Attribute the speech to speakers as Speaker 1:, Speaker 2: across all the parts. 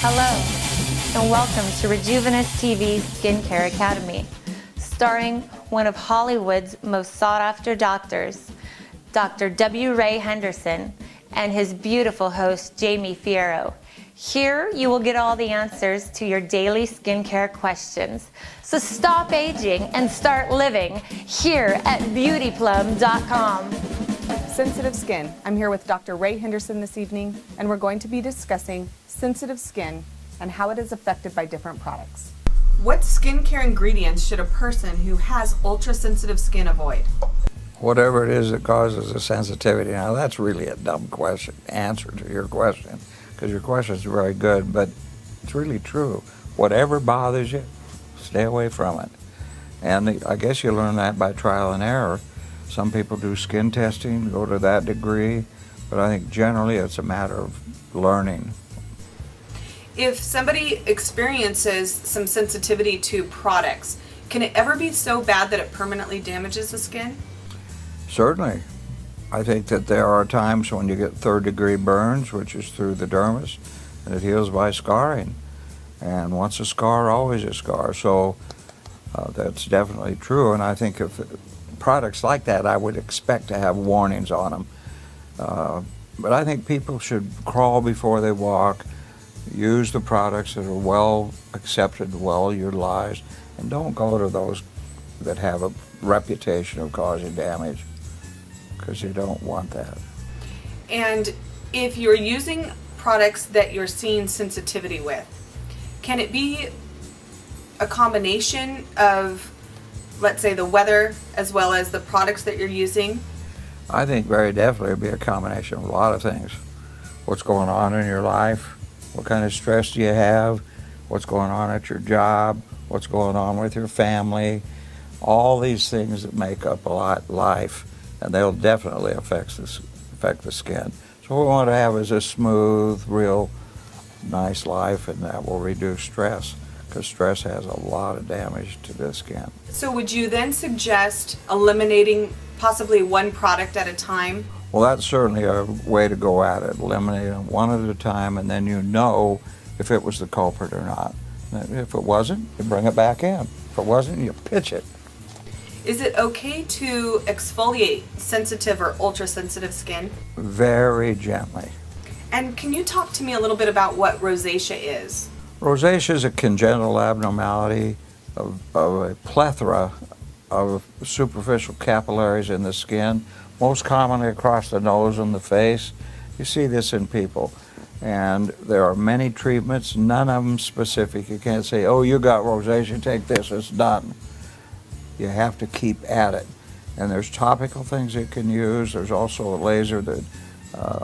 Speaker 1: Hello, and welcome to Rejuvenous TV Skincare Academy, starring one of Hollywood's most sought-after doctors, Dr. W. Ray Henderson, and his beautiful host, Jamie Fierro. Here, you will get all the answers to your daily skincare questions. So stop aging and start living here at beautyplum.com.
Speaker 2: Sensitive skin. I'm here with Dr. Ray Henderson this evening, and we're going to be discussing sensitive skin and how it is affected by different products. What skincare ingredients should a person who has ultra-sensitive skin avoid?
Speaker 3: Whatever it is that causes a sensitivity. Now, that's really a dumb answer to your question, because your question is very good, but it's really true. Whatever bothers you, stay away from it. And I guess you learn that by trial and error. Some people do skin testing, go to that degree, but I think generally it's a matter of learning.
Speaker 2: If somebody experiences some sensitivity to products, can it ever be so bad that it permanently damages the skin?
Speaker 3: Certainly. I think that there are times when you get third-degree burns, which is through the dermis, and it heals by scarring. And once a scar, always a scar. So that's definitely true. And I think if products like that, I would expect to have warnings on them. But I think people should crawl before they walk, use the products that are well accepted, well utilized, and don't go to those that have a reputation of causing damage, because you don't want that.
Speaker 2: And if you're using products that you're seeing sensitivity with, can it be a combination of, let's say, the weather as well as the products that you're using?
Speaker 3: I think very definitely it'd be a combination of a lot of things. What's going on in your life? What kind of stress do you have? What's going on at your job? What's going on with your family? All these things that make up life, and they'll definitely affect the skin. So what we want to have is a smooth, real nice life, and that will reduce stress, because stress has a lot of damage to the skin.
Speaker 2: So would you then suggest eliminating possibly one product at a time?
Speaker 3: Well, that's certainly a way to go at it. Eliminate them one at a time, and then you know if it was the culprit or not. If it wasn't, you bring it back in. If it wasn't, you pitch it.
Speaker 2: Is it okay to exfoliate sensitive or ultra-sensitive skin?
Speaker 3: Very gently.
Speaker 2: And can you talk to me a little bit about what rosacea is?
Speaker 3: Rosacea is a congenital abnormality of a plethora of superficial capillaries in the skin, most commonly across the nose and the face. You see this in people. And there are many treatments, none of them specific. You can't say, oh, you got rosacea, take this, it's done. You have to keep at it. And there's topical things you can use. There's also a laser that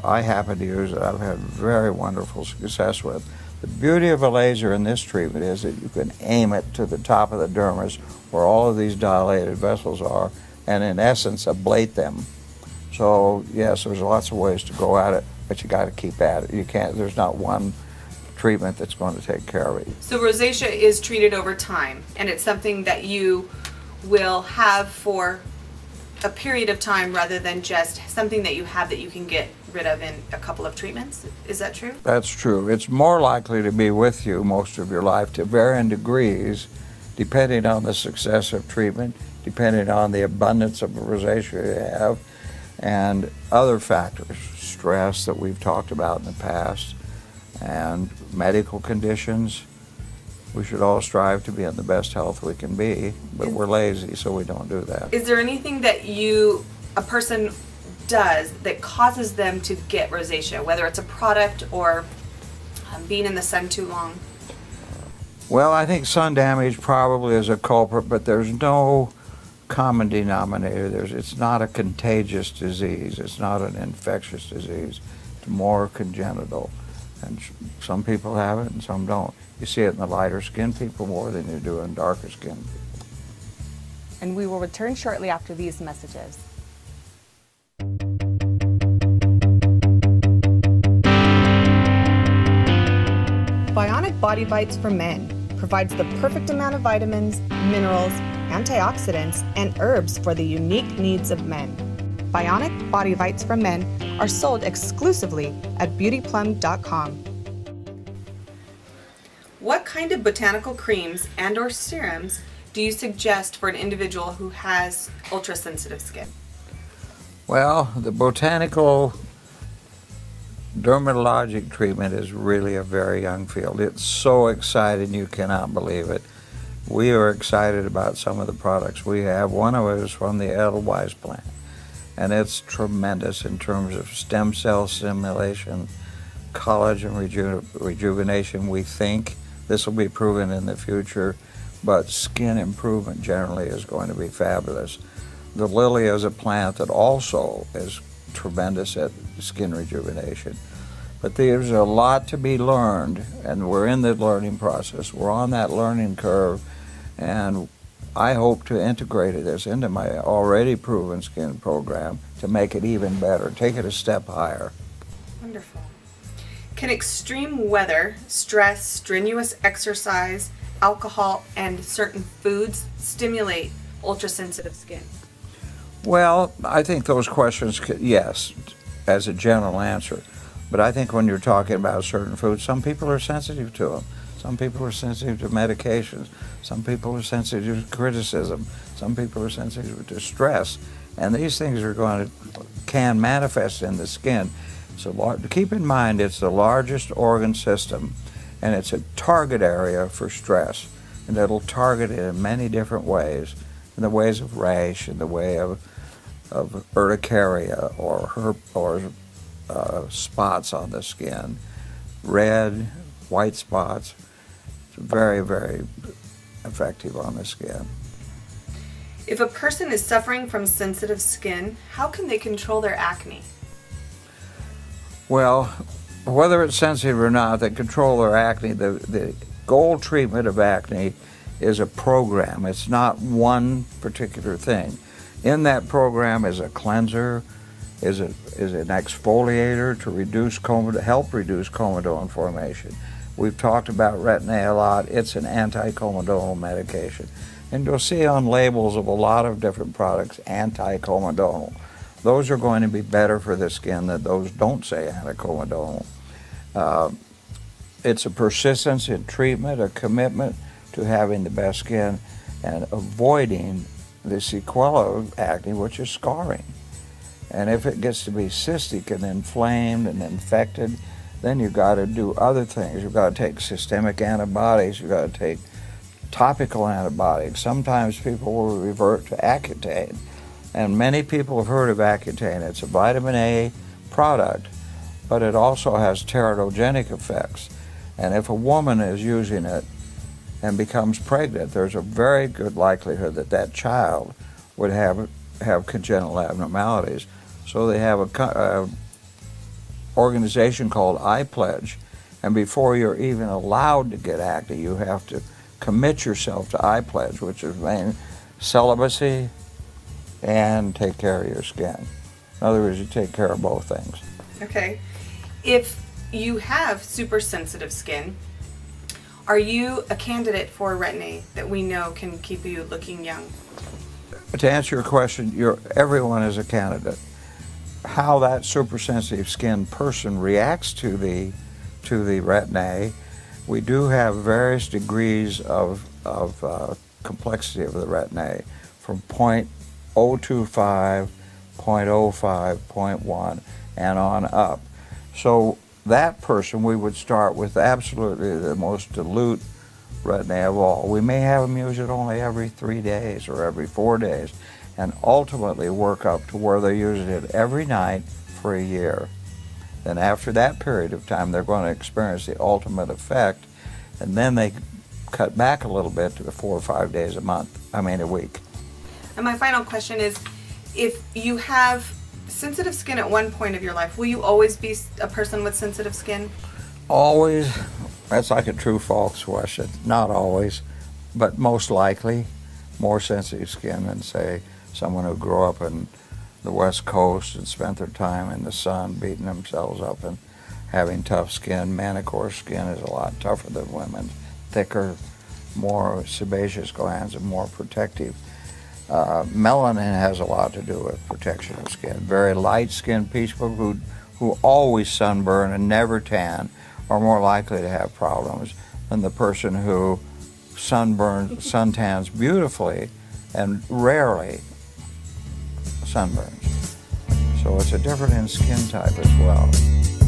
Speaker 3: I happen to use that I've had very wonderful success with. The beauty of a laser in this treatment is that you can aim it to the top of the dermis where all of these dilated vessels are, and in essence ablate them. So yes, there's lots of ways to go at it, but you got to keep at it. You can't, there's not one treatment that's going to take care of it.
Speaker 2: So rosacea is treated over time, and it's something that you will have for a period of time rather than just something that you have that you can get rid of in a couple of treatments. Is that true?
Speaker 3: That's true. It's more likely to be with you most of your life to varying degrees, depending on the success of treatment, depending on the abundance of rosacea you have, and other factors, stress that we've talked about in the past, and medical conditions. We should all strive to be in the best health we can be, but we're lazy, so we don't do that.
Speaker 2: Is there anything that a person does that causes them to get rosacea, whether it's a product or being in the sun too long?
Speaker 3: Well, I think sun damage probably is a culprit, but there's no common denominator. It's not a contagious disease. It's not an infectious disease. It's more congenital. And some people have it and some don't. You see it in the lighter skinned people more than you do in darker skinned people.
Speaker 2: And we will return shortly after these messages. Bionic Body Bites for Men provides the perfect amount of vitamins, minerals, antioxidants, and herbs for the unique needs of men. Bionic Body Bites for Men are sold exclusively at beautyplum.com. What kind of botanical creams and or serums do you suggest for an individual who has ultra-sensitive skin?
Speaker 3: Well, the botanical dermatologic treatment is really a very young field. It's so exciting you cannot believe it. We are excited about some of the products we have. One of it is from the Edelweiss plant, and it's tremendous in terms of stem cell stimulation, collagen rejuvenation. We think this will be proven in the future, but skin improvement generally is going to be fabulous. The lily is a plant that also is tremendous at skin rejuvenation. But there's a lot to be learned, and we're in the learning process. We're on that learning curve, and I hope to integrate this into my already proven skin program to make it even better, take it a step higher.
Speaker 2: Wonderful. Can extreme weather, stress, strenuous exercise, alcohol, and certain foods stimulate ultra-sensitive skin?
Speaker 3: Well, I think those questions, yes, as a general answer. But I think when you're talking about certain foods, some people are sensitive to them. Some people are sensitive to medications. Some people are sensitive to criticism. Some people are sensitive to stress. And these things can manifest in the skin. So keep in mind, it's the largest organ system, and it's a target area for stress. And it'll target it in many different ways, in the ways of rash, in the way of urticaria or spots on the skin, red, white spots. It's very, very effective on the skin.
Speaker 2: If a person is suffering from sensitive skin, how can they control their acne?
Speaker 3: Well, whether it's sensitive or not, they control their acne. The gold treatment of acne is a program. It's not one particular thing. In that program is a cleanser, is an exfoliator to help reduce comedone formation. We've talked about Retin-A a lot. It's an anti-comedonal medication. And you'll see on labels of a lot of different products, anti-comedonal. Those are going to be better for the skin than those don't say anti-comedonal. It's a persistence in treatment, a commitment to having the best skin and avoiding the sequela of acne, which is scarring. And if it gets to be cystic and inflamed and infected, then you've got to do other things. You've got to take systemic antibiotics. You've got to take topical antibiotics. Sometimes people will revert to Accutane. And many people have heard of Accutane. It's a vitamin A product, but it also has teratogenic effects. And if a woman is using it and becomes pregnant, there's a very good likelihood that that child would have congenital abnormalities. So they have a organization called iPledge, and before you're even allowed to get acne, you have to commit yourself to iPledge, which is main celibacy and take care of your skin. In other words, you take care of both things.
Speaker 2: Okay. If you have super sensitive skin, are you a candidate for Retin-A that we know can keep you looking young?
Speaker 3: To answer your question, everyone is a candidate. How that supersensitive skin person reacts to the Retin-A, we do have various degrees of complexity of the Retin-A, from 0.025, 0.05, 0.1, and on up. So that person, we would start with absolutely the most dilute Retin-A of all. We may have them use it only every 3 days or every 4 days, and ultimately work up to where they're using it every night for a year. Then after that period of time, they're going to experience the ultimate effect, and then they cut back a little bit to 4 or 5 days a week.
Speaker 2: And my final question is, if you have sensitive skin at one point of your life, will you always be a person with sensitive skin?
Speaker 3: Always. That's like a true-false question. Not always, but most likely more sensitive skin than, say, someone who grew up in the West Coast and spent their time in the sun beating themselves up and having tough skin. Manicure skin is a lot tougher than women's, thicker, more sebaceous glands and more protective. Melanin has a lot to do with protection of skin. Very light-skinned people who always sunburn and never tan are more likely to have problems than the person who suntans beautifully and rarely sunburns. So it's a difference in skin type as well.